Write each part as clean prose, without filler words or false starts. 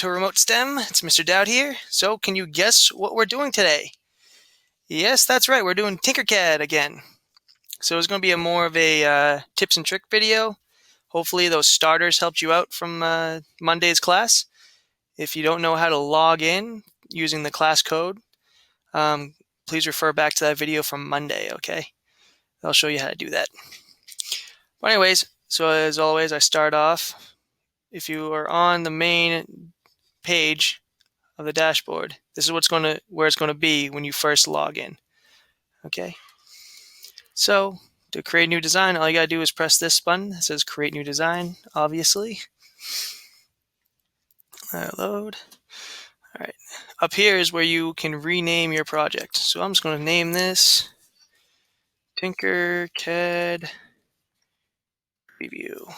to Remote STEM. It's Mr. Dowd here. So can you guess what we're doing today? Yes, that's right. We're doing Tinkercad again. So it's going to be more of a tips and trick video. Hopefully those starters helped you out from Monday's class. If you don't know how to log in using the class code, please refer back to that video from Monday, okay? I'll show you how to do that. But anyways, so as always, I start off. If you are on the main page of the dashboard, this is where it's going to be when you first log in. Okay. So to create a new design, all you got to do is press this button. It says Create New Design, obviously. Load. All right. Up here is where you can rename your project. So I'm just going to name this Tinkercad Preview.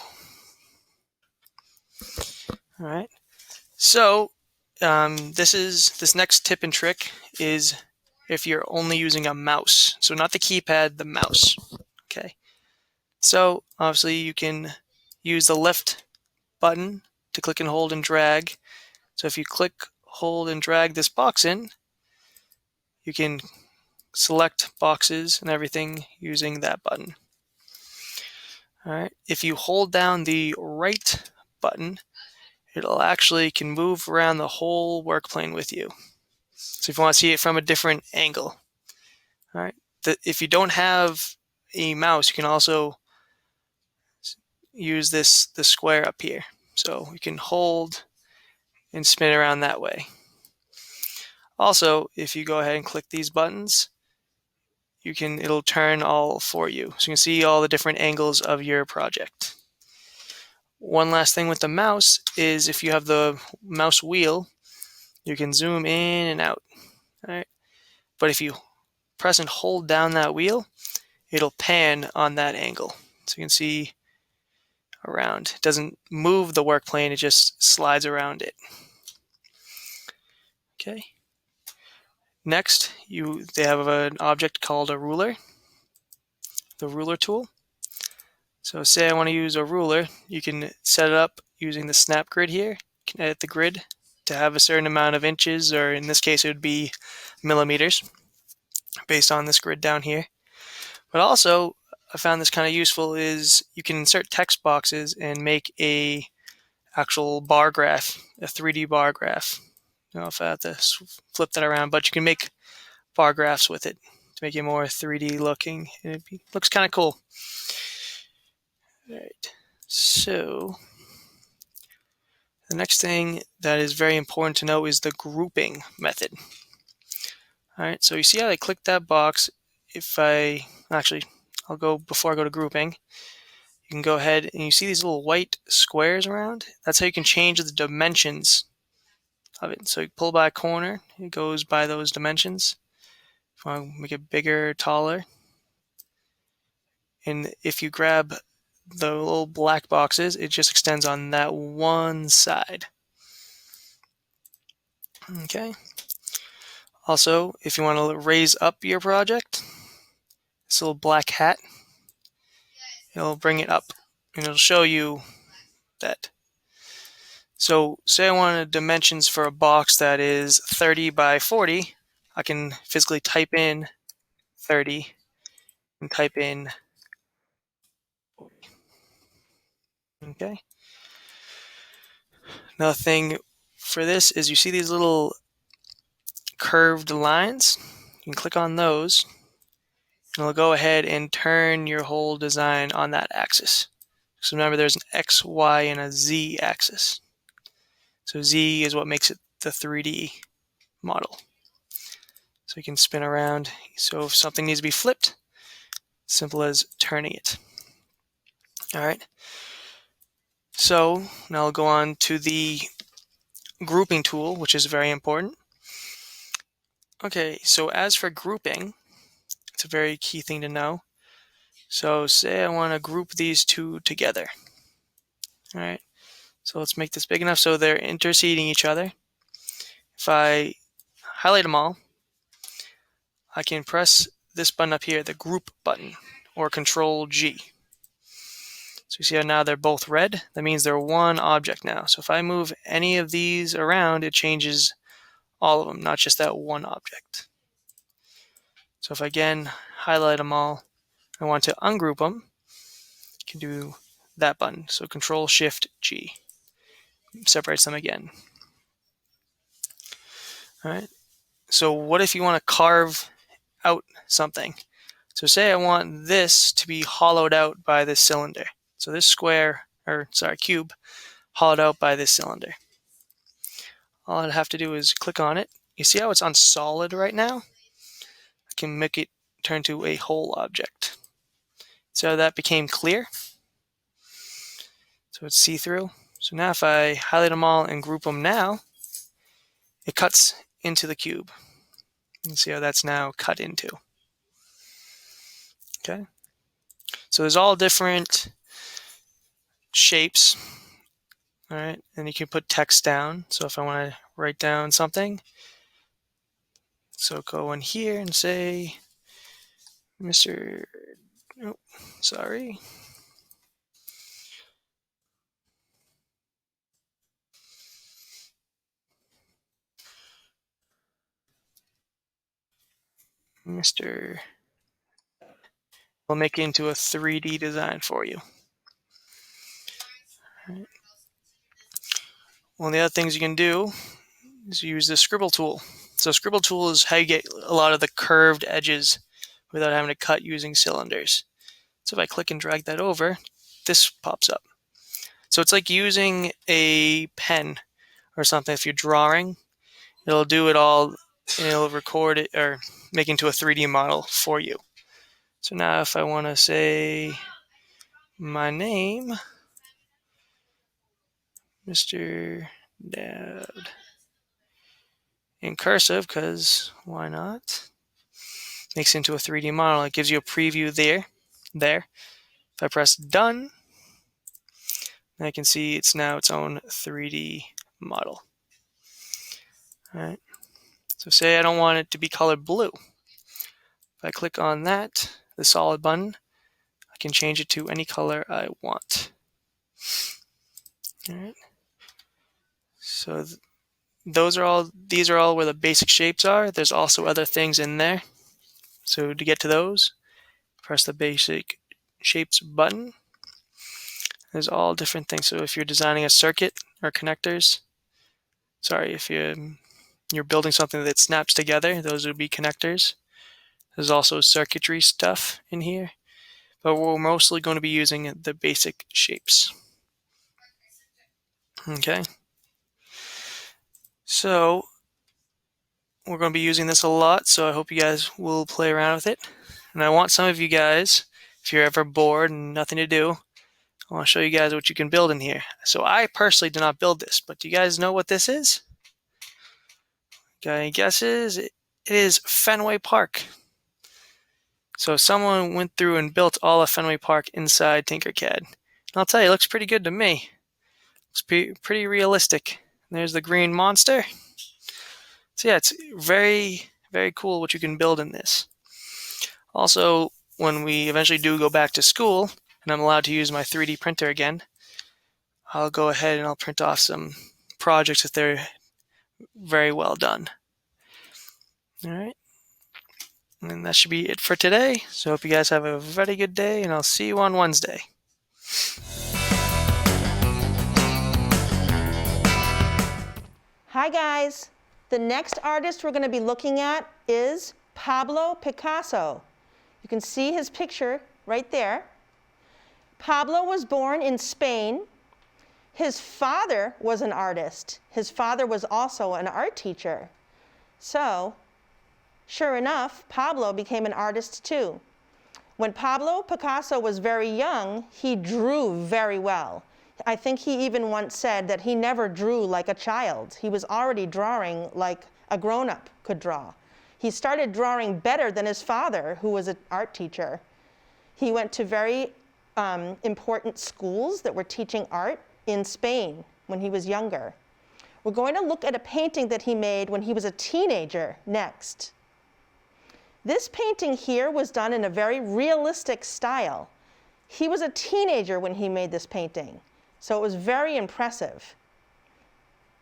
All right. So this next tip and trick is if you're only using a mouse. So not the keypad, the mouse. Okay. So obviously you can use the left button to click and hold and drag. So if you click, hold, and drag this box in, you can select boxes and everything using that button. All right. If you hold down the right button, it'll actually can move around the whole work plane with you. So if you want to see it from a different angle. All right. If you don't have a mouse, you can also use the square up here. So you can hold and spin around that way. Also, if you go ahead and click these buttons, it'll turn all for you. So you can see all the different angles of your project. One last thing with the mouse is if you have the mouse wheel, you can zoom in and out. All right. But if you press and hold down that wheel, it'll pan on that angle. So you can see around. It doesn't move the work plane, it just slides around it. Okay. Next, they have an object called a ruler, the ruler tool. So say I want to use a ruler, you can set it up using the snap grid here. You can edit the grid to have a certain amount of inches, or in this case it would be millimeters, based on this grid down here. But also, I found this kind of useful is you can insert text boxes and make a actual bar graph, a 3D bar graph. I don't know if I have to flip that around, but you can make bar graphs with it to make it more 3D looking. And it looks kind of cool. All right. So the next thing that is very important to know is the grouping method. All right. So you see how I clicked that box. I'll go before I go to grouping. You can go ahead and you see these little white squares around. That's how you can change the dimensions of it. So you pull by a corner, it goes by those dimensions. If you want to make it bigger, taller. And if you grab the little black boxes, it just extends on that one side. Okay. Also, if you want to raise up your project, this little black hat, it'll bring it up and it'll show you that. So say I wanted dimensions for a box that is 30 by 40, I can physically type in 30 and type in 40. Okay. Another thing for this is you see these little curved lines. You can click on those and it'll go ahead and turn your whole design on that axis. So remember there's an X, Y, and a Z axis. So Z is what makes it the 3D model. So you can spin around. So if something needs to be flipped, simple as turning it. All right. So now I'll go on to the grouping tool, which is very important. Okay, so as for grouping, it's a very key thing to know. So say I want to group these two together. All right. So let's make this big enough so they're interceding each other. If I highlight them all, I can press this button up here, the group button, or Control G. So you see how now they're both red? That means they're one object now. So if I move any of these around, it changes all of them, not just that one object. So if I again highlight them all, I want to ungroup them, I can do that button. So Control-Shift-G separates them again. All right. So what if you want to carve out something? So say I want this to be hollowed out by this cylinder. So this cube, hollowed out by this cylinder. All I'd have to do is click on it. You see how it's on solid right now? I can make it turn to a whole object. So that became clear. So it's see-through. So now if I highlight them all and group them now, it cuts into the cube. You can see how that's now cut into. Okay. So there's all different shapes. All right, and you can put text down. So if I want to write down something, so go in here and say, Mr. Oh, sorry. Mr. We'll make it into a 3D design for you. All right. One of the other things you can do is use the Scribble Tool. So Scribble Tool is how you get a lot of the curved edges without having to cut using cylinders. So if I click and drag that over, this pops up. So it's like using a pen or something. If you're drawing, it'll do it all, and it'll record it or make it into a 3D model for you. So now if I want to say my name, Mr. Dad, in cursive, because why not? Makes it into a 3D model. It gives you a preview there. If I press done, I can see it's now its own 3D model. All right. So say I don't want it to be colored blue. If I click on that, the solid button, I can change it to any color I want. All right. So these are all where the basic shapes are. There's also other things in there. So to get to those, press the basic shapes button. There's all different things. So if you're designing a circuit or connectors, if you're building something that snaps together, those would be connectors. There's also circuitry stuff in here, but we're mostly going to be using the basic shapes. Okay. So we're going to be using this a lot, so I hope you guys will play around with it. And I want some of you guys, if you're ever bored and nothing to do, I want to show you guys what you can build in here. So I personally did not build this, but do you guys know what this is? Got any guesses? It is Fenway Park. So someone went through and built all of Fenway Park inside Tinkercad. And I'll tell you, it looks pretty good to me. It's pretty realistic. There's the green monster. So yeah, it's very, very cool what you can build in this. Also, when we eventually do go back to school, and I'm allowed to use my 3D printer again, I'll go ahead and I'll print off some projects if they're very well done. All right. And that should be it for today. So I hope you guys have a very good day, and I'll see you on Wednesday. Hi guys. The next artist we're going to be looking at is Pablo Picasso. You can see his picture right there. Pablo was born in Spain. His father was an artist. His father was also an art teacher. So, sure enough, Pablo became an artist too. When Pablo Picasso was very young, he drew very well. I think he even once said that he never drew like a child. He was already drawing like a grown-up could draw. He started drawing better than his father, who was an art teacher. He went to very important schools that were teaching art in Spain when he was younger. We're going to look at a painting that he made when he was a teenager next. This painting here was done in a very realistic style. He was a teenager when he made this painting, so it was very impressive.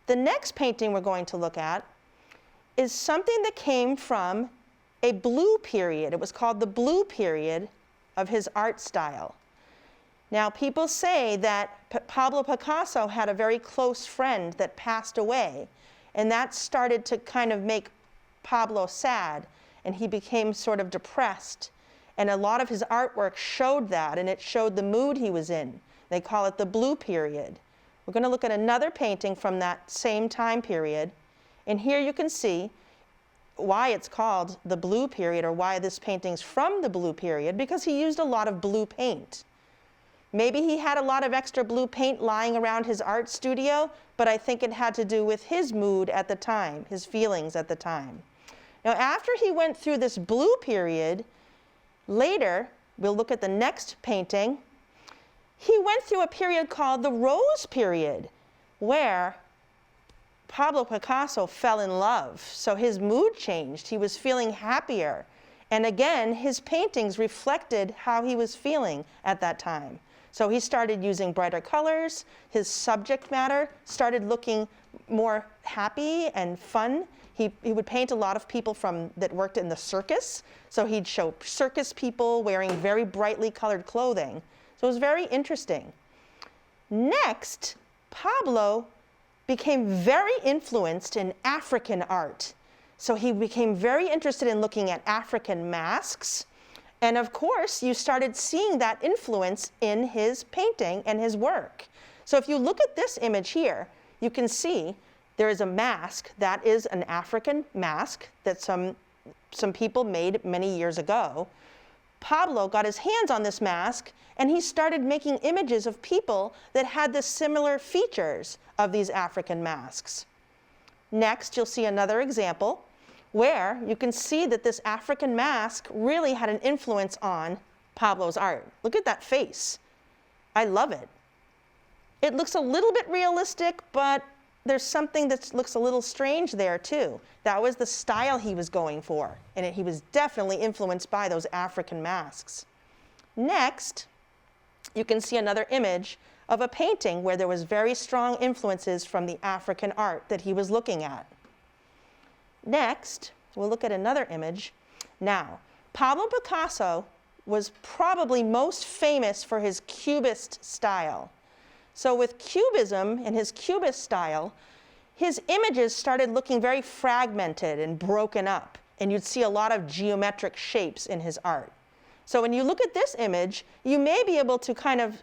The next painting we're going to look at is something that came from a blue period. It was called the blue period of his art style. Now, people say that Pablo Picasso had a very close friend that passed away, and that started to kind of make Pablo sad, and he became sort of depressed. And a lot of his artwork showed that, and it showed the mood he was in. They call it the blue period. We're going to look at another painting from that same time period. And here you can see why it's called the blue period, or why this painting's from the blue period, because he used a lot of blue paint. Maybe he had a lot of extra blue paint lying around his art studio, but I think it had to do with his mood at the time, his feelings at the time. Now, after he went through this blue period, later, we'll look at the next painting, he went through a period called the rose period, where Pablo Picasso fell in love, so his mood changed. He was feeling happier. And again, his paintings reflected how he was feeling at that time. So he started using brighter colors. His subject matter started looking more happy and fun. He would paint a lot of people that worked in the circus. So he'd show circus people wearing very brightly colored clothing. So it was very interesting. Next, Pablo became very influenced in African art. So he became very interested in looking at African masks. And of course, you started seeing that influence in his painting and his work. So if you look at this image here, you can see there is a mask that is an African mask that some people made many years ago. Pablo got his hands on this mask, and he started making images of people that had the similar features of these African masks. Next, you'll see another example where you can see that this African mask really had an influence on Pablo's art. Look at that face. I love it. It looks a little bit realistic, but there's something that looks a little strange there too. That was the style he was going for, and he was definitely influenced by those African masks. Next, you can see another image of a painting where there was very strong influences from the African art that he was looking at. Next, we'll look at another image. Now, Pablo Picasso was probably most famous for his Cubist style. So with Cubism and his Cubist style, his images started looking very fragmented and broken up, and you'd see a lot of geometric shapes in his art. So when you look at this image, you may be able to kind of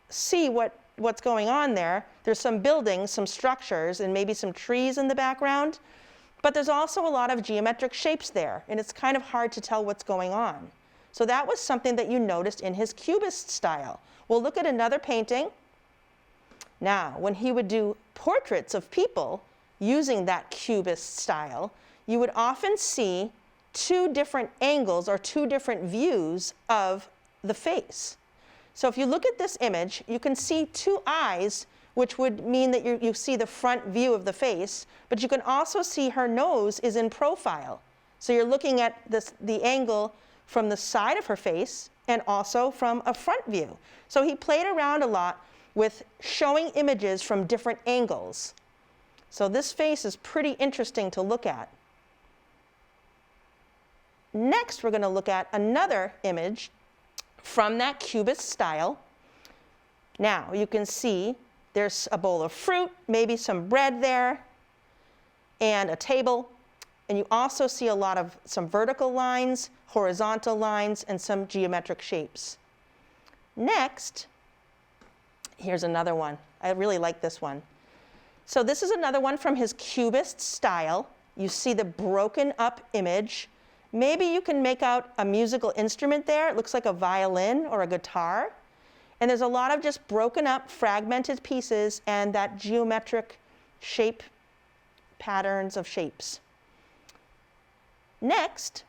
see what's going on there. There's some buildings, some structures, and maybe some trees in the background, but there's also a lot of geometric shapes there, and it's kind of hard to tell what's going on. So that was something that you noticed in his Cubist style. We'll look at another painting. Now, when he would do portraits of people using that Cubist style, you would often see two different angles or two different views of the face. So if you look at this image, you can see two eyes, which would mean that you see the front view of the face, but you can also see her nose is in profile. So you're looking at the angle from the side of her face and also from a front view. So he played around a lot with showing images from different angles. So this face is pretty interesting to look at. Next, we're going to look at another image from that Cubist style. Now, you can see there's a bowl of fruit, maybe some bread there, and a table. And you also see a lot of some vertical lines, horizontal lines, and some geometric shapes. Next, here's another one. I really like this one. So this is another one from his Cubist style. You see the broken up image. Maybe you can make out a musical instrument there. It looks like a violin or a guitar. And there's a lot of just broken up, fragmented pieces and that geometric shape patterns of shapes. Next,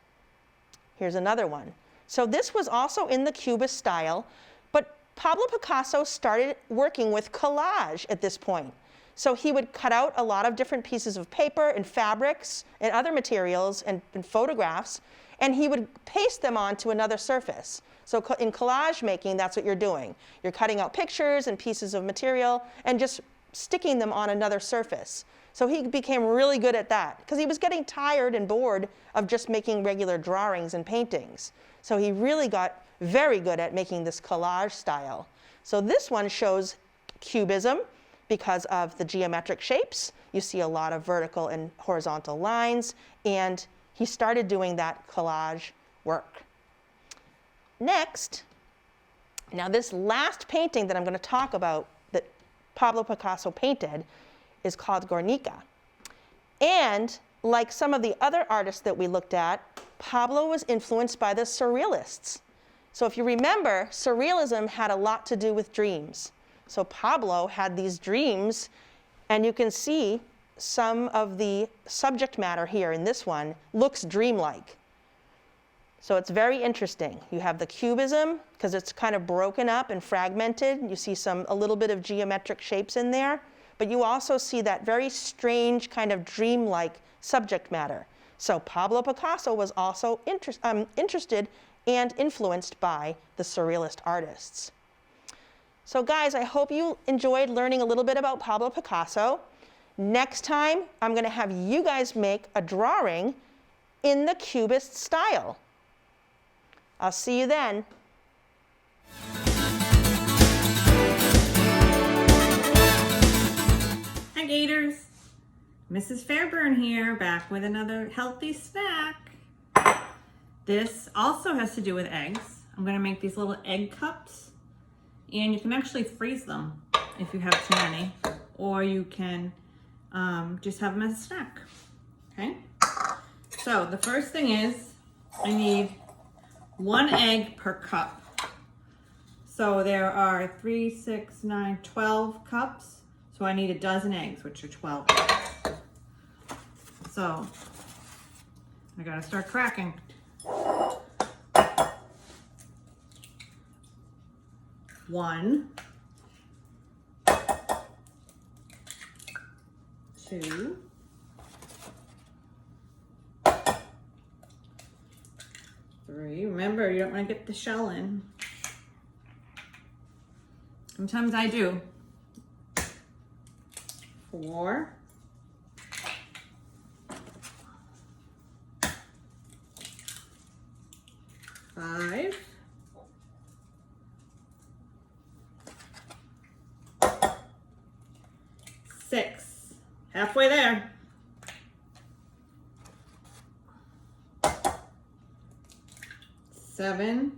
here's another one. So this was also in the Cubist style, but Pablo Picasso started working with collage at this point. So he would cut out a lot of different pieces of paper and fabrics and other materials and photographs, and he would paste them onto another surface. So in collage making, that's what you're doing. You're cutting out pictures and pieces of material and just sticking them on another surface. So he became really good at that because he was getting tired and bored of just making regular drawings and paintings. So he really got very good at making this collage style. So this one shows cubism because of the geometric shapes. You see a lot of vertical and horizontal lines, and he started doing that collage work. Next, now this last painting that I'm going to talk about that Pablo Picasso painted is called Guernica. And like some of the other artists that we looked at, Pablo was influenced by the Surrealists. So if you remember, Surrealism had a lot to do with dreams. So Pablo had these dreams, and you can see some of the subject matter here in this one looks dreamlike. So it's very interesting. You have the cubism, because it's kind of broken up and fragmented. You see a little bit of geometric shapes in there. But you also see that very strange kind of dreamlike subject matter. So Pablo Picasso was also interested and influenced by the Surrealist artists. So guys, I hope you enjoyed learning a little bit about Pablo Picasso. Next time, I'm going to have you guys make a drawing in the Cubist style. I'll see you then. Hi Gators, Mrs. Fairburn here, back with another healthy snack. This also has to do with eggs. I'm going to make these little egg cups, and you can actually freeze them if you have too many, or you can just have them as a snack. Okay, so the first thing is I need 1 egg per cup. So there are 3, 6, 9, 12 cups. So I need a dozen eggs, which are 12 eggs. So I gotta start cracking. 1, 2, 3. Remember, you don't want to get the shell in. Sometimes I do. 4, 5, 6. Halfway there. 7,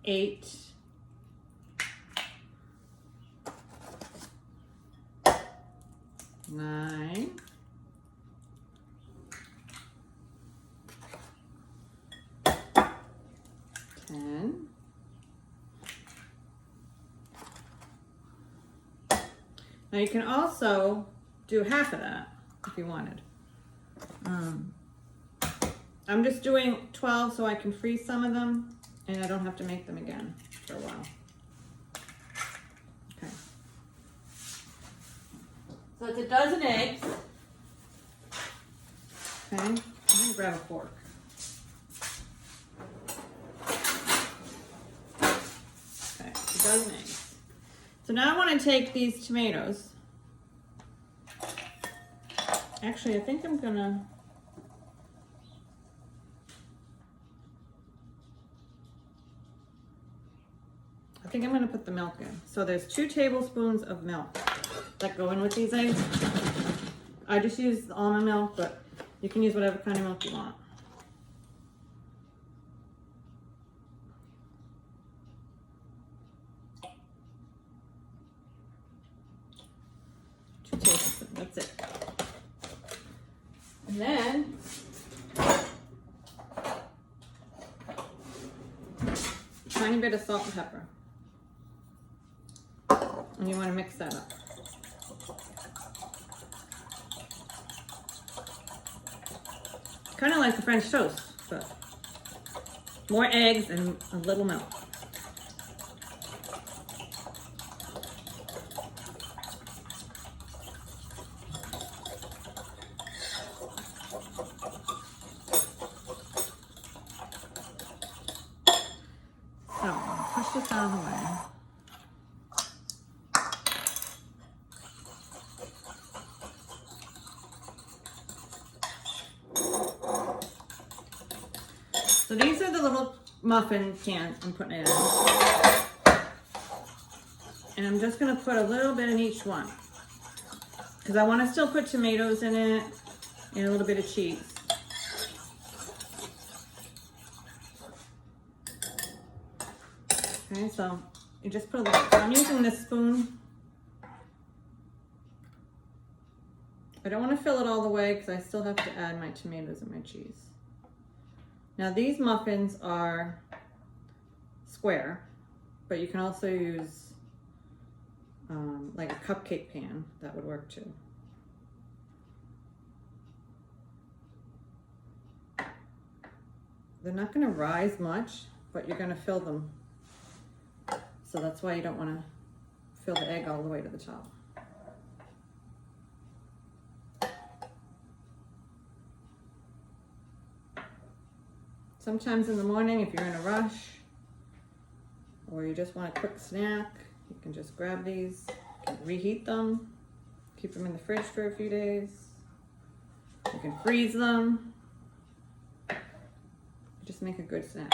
8, 9, 10, 'Now you can also do half of that if you wanted. I'm just doing 12 so I can freeze some of them and I don't have to make them again for a while. Okay. So it's a dozen eggs. Okay, I'm gonna grab a fork. Okay, it's a dozen eggs. So now I want to take these tomatoes. Actually, I think I'm gonna put the milk in. So there's 2 tablespoons of milk that go in with these eggs. I just use the almond milk, but you can use whatever kind of milk you want. That's it. And then a tiny bit of salt and pepper. And you want to mix that up. Kind of like the French toast, but more eggs and a little milk. out of the way. So these are the little muffin cans I'm putting it in. And I'm just gonna put a little bit in each one, because I want to still put tomatoes in it and a little bit of cheese. Okay, so you just put a little, so I'm using this spoon. I don't want to fill it all the way because I still have to add my tomatoes and my cheese. Now these muffins are square, but you can also use like a cupcake pan. That would work too. They're not going to rise much, but you're going to fill them. So that's why you don't want to fill the egg all the way to the top. Sometimes in the morning, if you're in a rush or you just want a quick snack, you can just grab these, you can reheat them, keep them in the fridge for a few days. You can freeze them. Just make a good snack.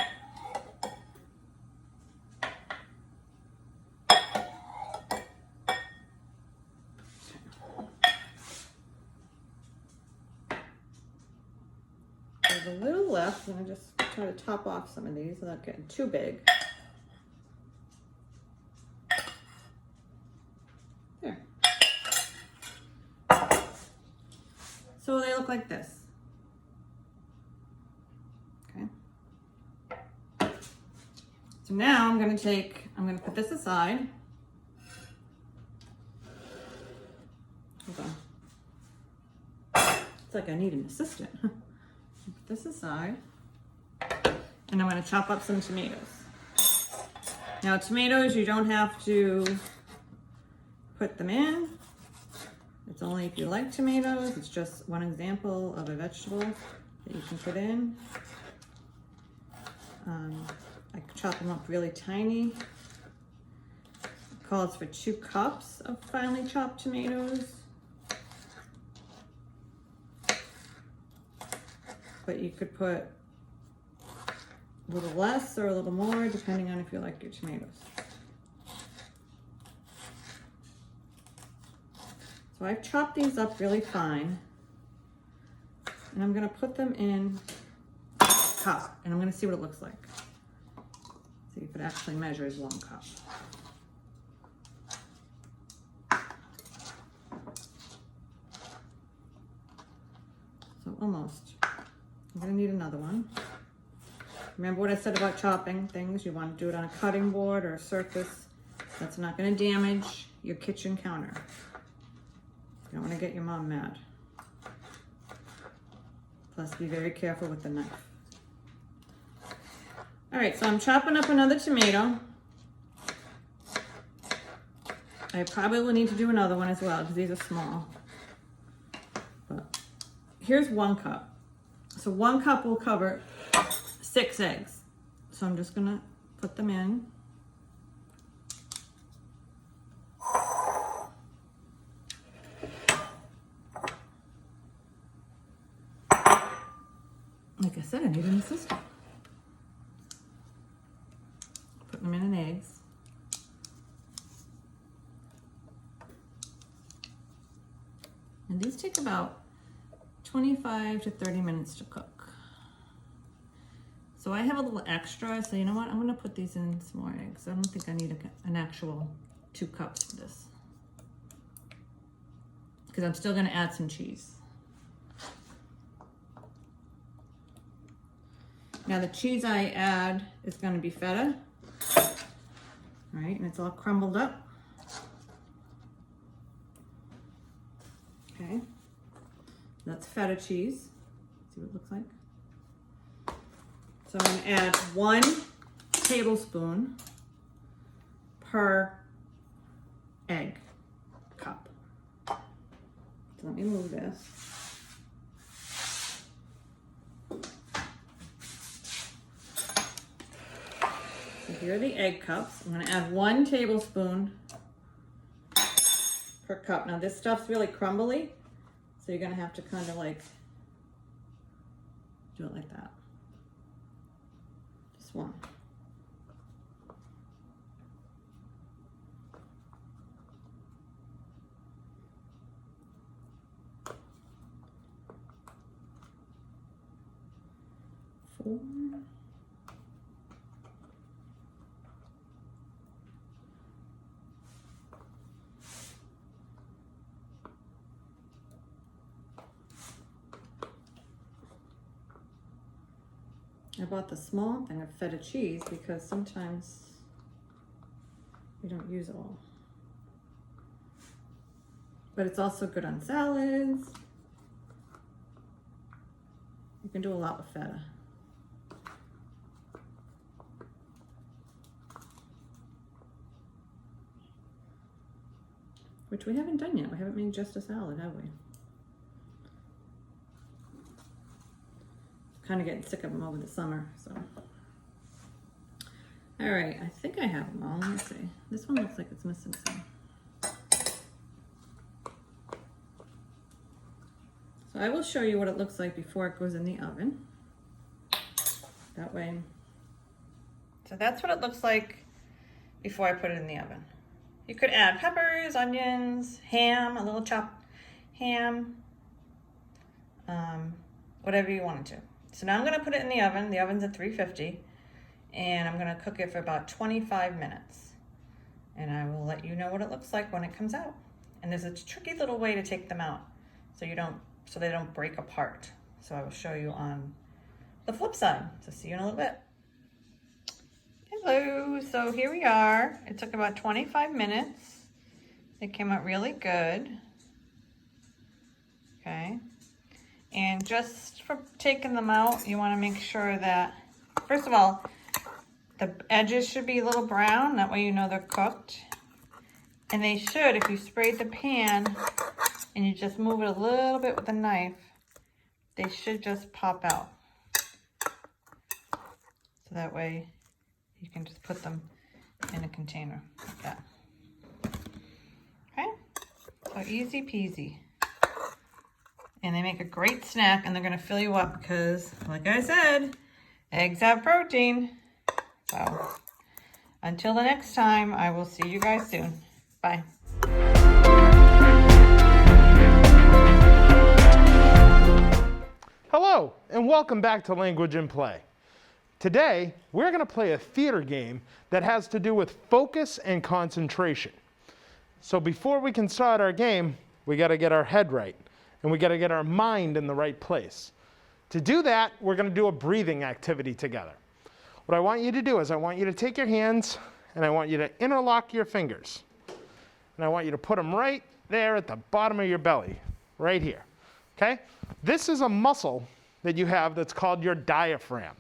There's a little left, and I just try to top off some of these without getting too big. There. So they look like this. Okay. So now I'm going to put this aside. Hold on. It's like I need an assistant. Put this aside, and I'm going to chop up some tomatoes. Now tomatoes, you don't have to put them in. It's only if you like tomatoes. It's just one example of a vegetable that you can put in. I chop them up really tiny. It calls for 2 cups of finely chopped tomatoes. But you could put a little less or a little more, depending on if you like your tomatoes. So I've chopped these up really fine, and I'm gonna put them in a cup, and I'm gonna see what it looks like. See if it actually measures 1 cup. So almost. I'm gonna need another one. Remember what I said about chopping things? You want to do it on a cutting board or a surface that's not gonna damage your kitchen counter. You don't want to get your mom mad. Plus, be very careful with the knife. All right, so I'm chopping up another tomato. I probably will need to do another one as well because these are small. But here's 1 cup. So 1 cup will cover 6 eggs. So I'm just gonna put them in. Like I said, I need an assistant. Put them in eggs. And these take about 25 to 30 minutes to cook. So I have a little extra, so you know what? I'm gonna put these in some more eggs. I don't think I need an actual 2 cups for this, because I'm still gonna add some cheese. Now the cheese I add is gonna be feta. All right, and it's all crumbled up. Okay. That's feta cheese. See what it looks like. So I'm going to add 1 tablespoon per egg cup. So let me move this. So here are the egg cups. I'm going to add 1 tablespoon per cup. Now this stuff's really crumbly, so you're going to have to kind of like do it like that. Just 1. I bought the small thing of feta cheese because sometimes we don't use it all. But it's also good on salads. You can do a lot with feta. Which we haven't done yet. We haven't made just a salad, have we? Kind of getting sick of them over the summer, so. All right, I think I have them all. Let me see. This one looks like it's missing some. So I will show you what it looks like before it goes in the oven. That way. So that's what it looks like before I put it in the oven. You could add peppers, onions, ham, a little chopped ham, whatever you wanted to. So now I'm going to put it in the oven. The oven's at 350, and I'm going to cook it for about 25 minutes. And I will let you know what it looks like when it comes out. And there's a tricky little way to take them out so they don't break apart. So I will show you on the flip side. So see you in a little bit. Hello, so here we are. It took about 25 minutes. It came out really good. Okay. And just for taking them out, you want to make sure that, first of all, the edges should be a little brown. That way you know they're cooked. And they should, if you sprayed the pan and you just move it a little bit with a knife, they should just pop out. So that way you can just put them in a container like that. Okay, so easy peasy. And they make a great snack, and they're gonna fill you up because, like I said, eggs have protein. So until the next time, I will see you guys soon. Bye. Hello, and welcome back to Language and Play. Today, we're going to play a theater game that has to do with focus and concentration. So before we can start our game, we got to get our head right, and we got to get our mind in the right place. To do that, we're going to do a breathing activity together. What I want you to do is I want you to take your hands, and I want you to interlock your fingers. And I want you to put them right there at the bottom of your belly, right here. Okay? This is a muscle that you have that's called your diaphragm.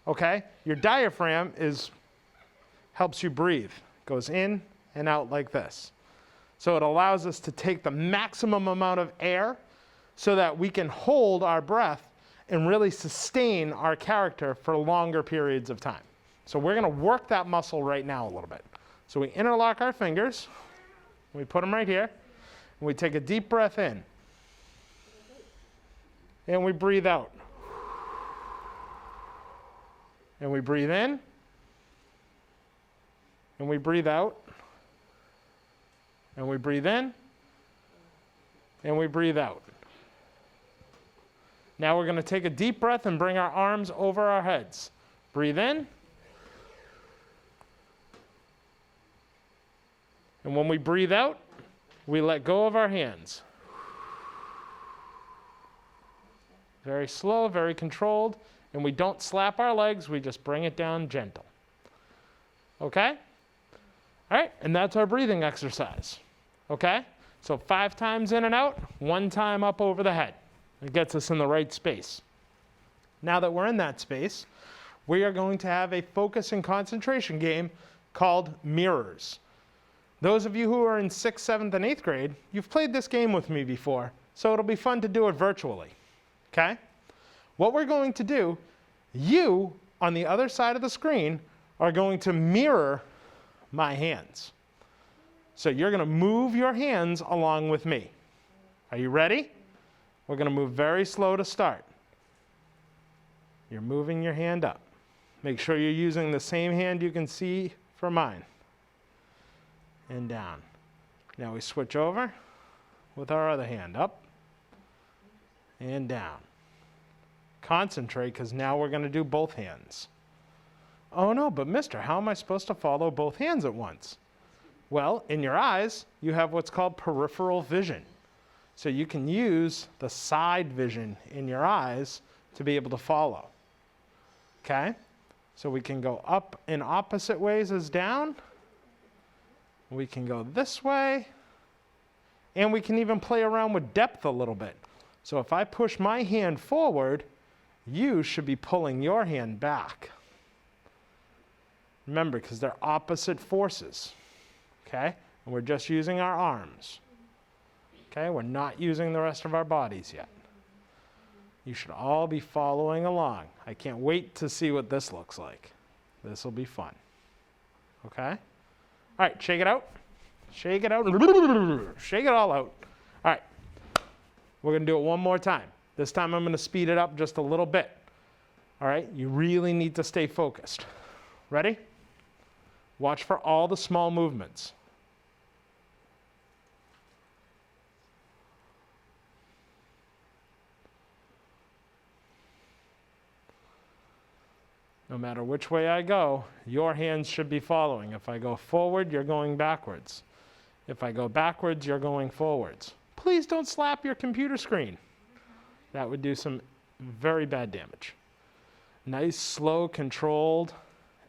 Okay? Your diaphragm helps you breathe. Goes in and out like this. So it allows us to take the maximum amount of air so that we can hold our breath and really sustain our character for longer periods of time. So we're going to work that muscle right now a little bit. So we interlock our fingers. We put them right here. And we take a deep breath in. And we breathe out. And we breathe in. And we breathe out. And we breathe in. And we breathe out. Now we're going to take a deep breath and bring our arms over our heads. Breathe in. And when we breathe out, we let go of our hands. Very slow, very controlled. And we don't slap our legs, we just bring it down gentle. Okay? All right, and that's our breathing exercise. Okay? So 5 times in and out, 1 time up over the head. It gets us in the right space. Now that we're in that space, we are going to have a focus and concentration game called Mirrors. Those of you who are in 6th, 7th, and 8th grade, you've played this game with me before, so it'll be fun to do it virtually. Okay? What we're going to do, you, on the other side of the screen, are going to mirror my hands. So you're going to move your hands along with me. Are you ready? We're going to move very slow to start. You're moving your hand up. Make sure you're using the same hand you can see for mine. And down. Now we switch over with our other hand, up and down. Concentrate, because now we're going to do both hands. Oh no, but mister, how am I supposed to follow both hands at once? Well, in your eyes, you have what's called peripheral vision. So you can use the side vision in your eyes to be able to follow. Okay? So we can go up in opposite ways as down. We can go this way. And we can even play around with depth a little bit. So if I push my hand forward, you should be pulling your hand back. Remember, because they're opposite forces. Okay? And we're just using our arms. Okay? We're not using the rest of our bodies yet. You should all be following along. I can't wait to see what this looks like. This will be fun. Okay? All right, shake it out. Shake it out. Shake it all out. All right. We're going to do it one more time. This time I'm going to speed it up just a little bit. All right? You really need to stay focused. Ready? Watch for all the small movements. No matter which way I go, your hands should be following. If I go forward, you're going backwards. If I go backwards, you're going forwards. Please don't slap your computer screen. That would do some very bad damage. Nice, slow, controlled.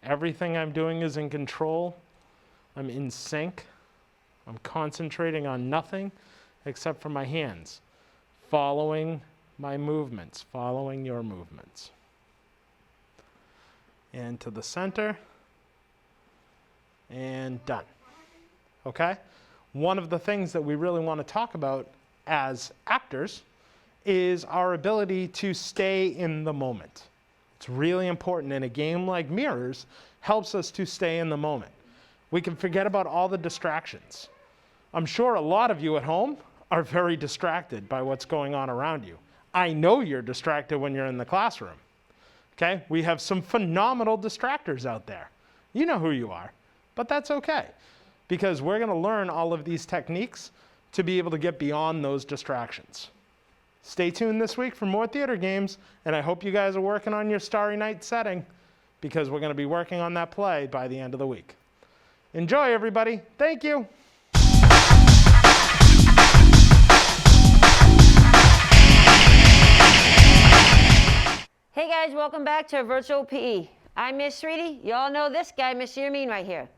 Everything I'm doing is in control. I'm in sync. I'm concentrating on nothing except for my hands. Following my movements, following your movements. And to the center, and done. Okay? One of the things that we really want to talk about as actors is our ability to stay in the moment. It's really important, and a game like Mirrors helps us to stay in the moment. We can forget about all the distractions. I'm sure a lot of you at home are very distracted by what's going on around you. I know you're distracted when you're in the classroom. Okay? We have some phenomenal distractors out there. You know who you are, but that's okay, because we're going to learn all of these techniques to be able to get beyond those distractions. Stay tuned this week for more theater games, and I hope you guys are working on your Starry Night setting, because we're going to be working on that play by the end of the week. Enjoy, everybody. Thank you. Hey guys, welcome back to Virtual PE. I'm Miss Sreedy. You all know this guy, Miss Yermeen, right here.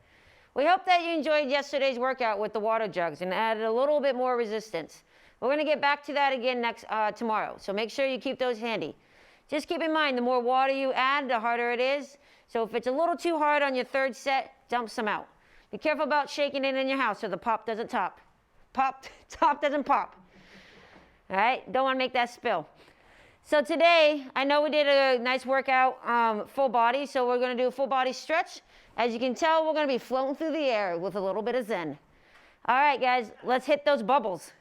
We hope that you enjoyed yesterday's workout with the water jugs and added a little bit more resistance. We're going to get back to that again tomorrow, so make sure you keep those handy. Just keep in mind, the more water you add, the harder it is. So if it's a little too hard on your third set, dump some out. Be careful about shaking it in your house so the top doesn't pop. Top doesn't pop. All right, don't want to make that spill. So today, I know we did a nice workout, full body, so we're going to do a full body stretch. As you can tell, we're going to be floating through the air with a little bit of zen. All right, guys, let's hit those bubbles.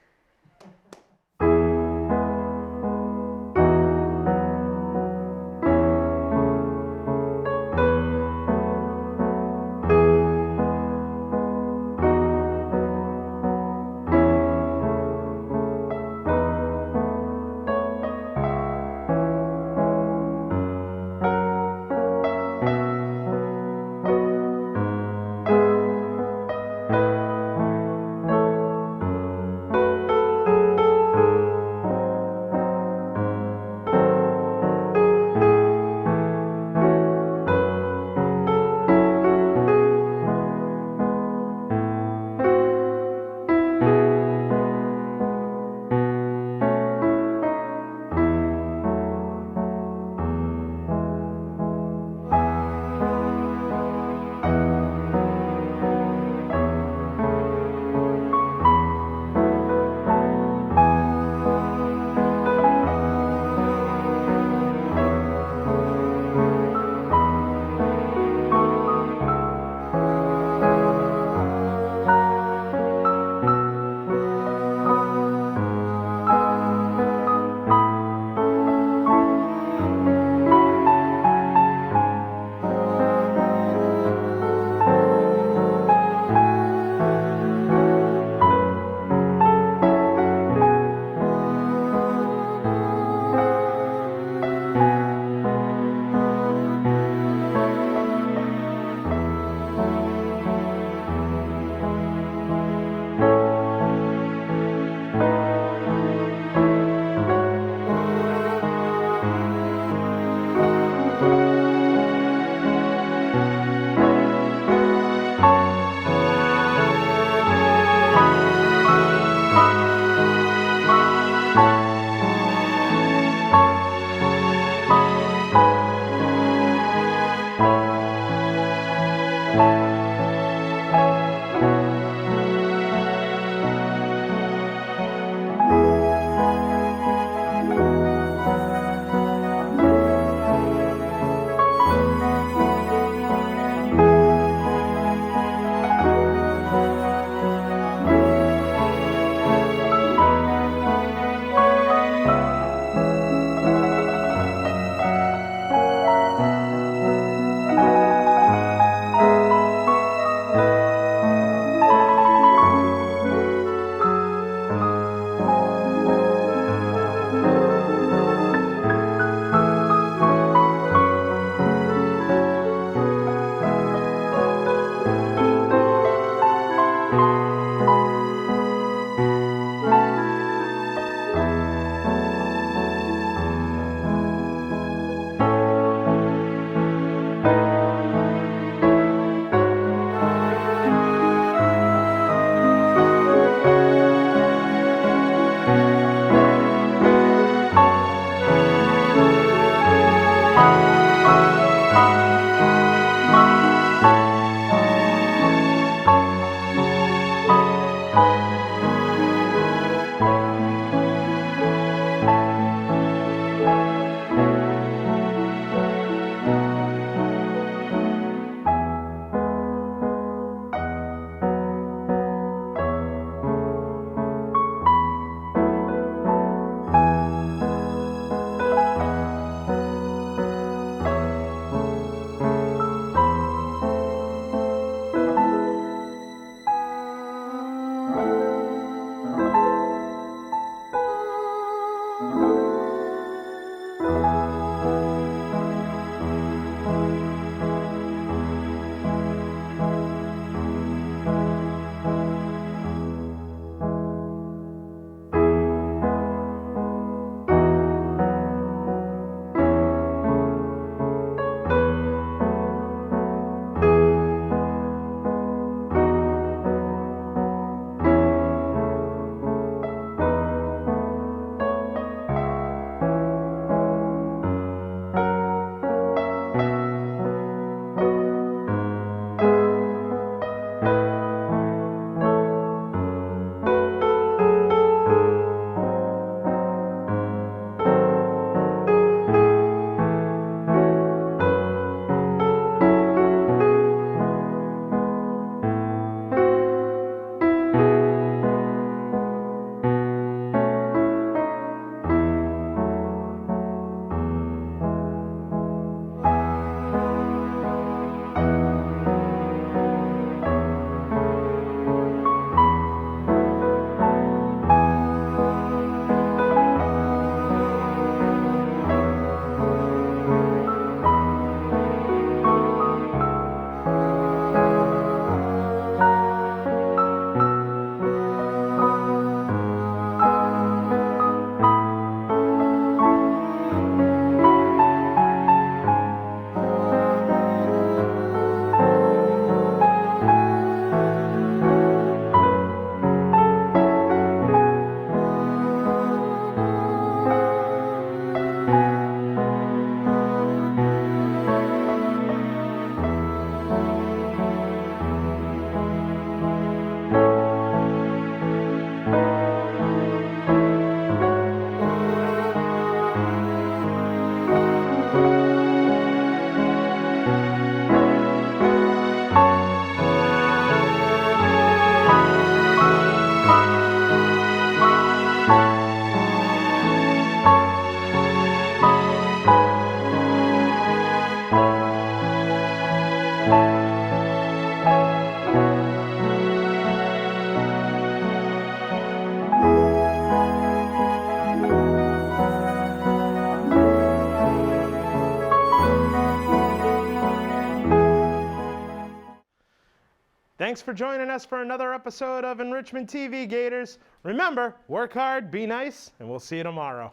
Thanks for joining us for another episode of Enrichment TV, Gators. Remember, work hard, be nice, and we'll see you tomorrow.